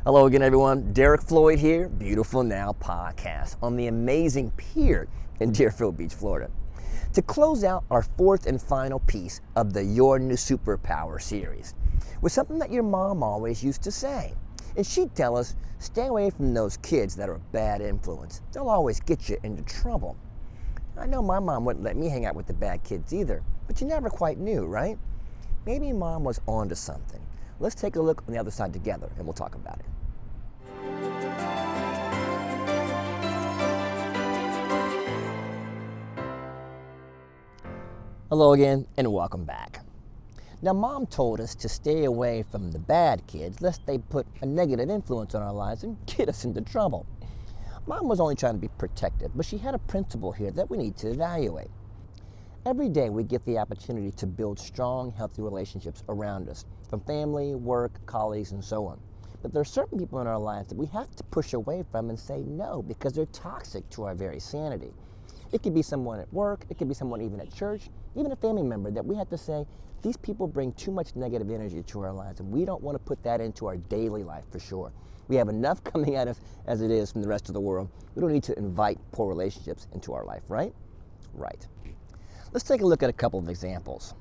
Hello again, everyone. Derek Floyd here, Beautiful Now Podcast on the amazing pier in Deerfield Beach, Florida. To close out our fourth and final piece of the Your New Superpower series was something that your mom always used to say. And she'd tell us, stay away from those kids that are a bad influence. They'll always get you into trouble. I know my mom wouldn't let me hang out with the bad kids either, but you never quite knew, right? Maybe mom was onto something. Let's take a look on the other side together and we'll talk about it. Hello again and welcome back. Now mom told us to stay away from the bad kids lest they put a negative influence on our lives and get us into trouble. Mom was only trying to be protective, but she had a principle here that we need to evaluate. Every day we get the opportunity to build strong, healthy relationships around us, from family, work, colleagues, and so on. But there are certain people in our lives that we have to push away from and say no because they're toxic to our very sanity. It could be someone at work, it could be someone even at church, even a family member that we have to say, these people bring too much negative energy to our lives and we don't want to put that into our daily life for sure. We have enough coming at us as it is from the rest of the world. We don't need to invite poor relationships into our life, right? Right. Let's take a look at a couple of examples.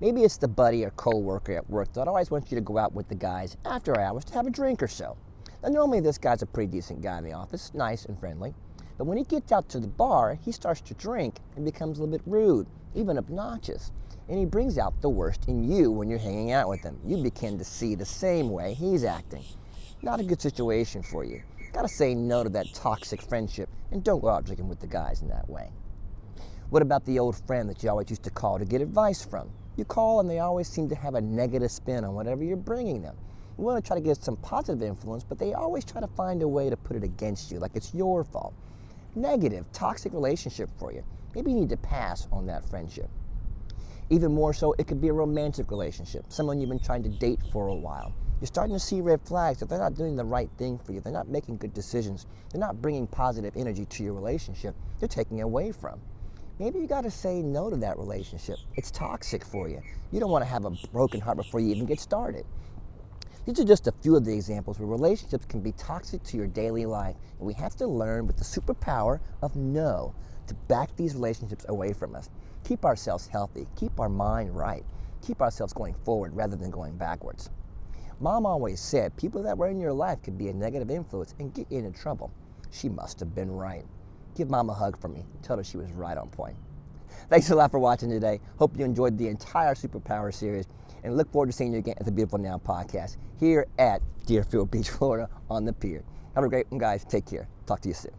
Maybe it's the buddy or co-worker at work that always wants you to go out with the guys after hours to have a drink or so. Now normally this guy's a pretty decent guy in the office, nice and friendly. But when he gets out to the bar, he starts to drink and becomes a little bit rude, even obnoxious. And he brings out the worst in you when you're hanging out with him. You begin to see the same way he's acting. Not a good situation for you. Gotta say no to that toxic friendship and don't go out drinking with the guys in that way. What about the old friend that you always used to call to get advice from? You call and they always seem to have a negative spin on whatever you're bringing them. You want to try to get some positive influence, but they always try to find a way to put it against you, like it's your fault. Negative, toxic relationship for you. Maybe you need to pass on that friendship. Even more so, it could be a romantic relationship, someone you've been trying to date for a while. You're starting to see red flags that they're not doing the right thing for you. They're not making good decisions. They're not bringing positive energy to your relationship. They're taking away from. Maybe you got to say no to that relationship. It's toxic for you. You don't want to have a broken heart before you even get started. These are just a few of the examples where relationships can be toxic to your daily life, and we have to learn with the superpower of no to back these relationships away from us. Keep ourselves healthy, keep our mind right, keep ourselves going forward rather than going backwards. Mom always said people that were in your life could be a negative influence and get you into trouble. She must have been right. Give Mom a hug from me. Tell her she was right on point. Thanks a lot for watching today. Hope you enjoyed the entire Superpower series and look forward to seeing you again at the Beautiful Now Podcast here at Deerfield Beach, Florida on the pier. Have a great one, guys. Take care. Talk to you soon.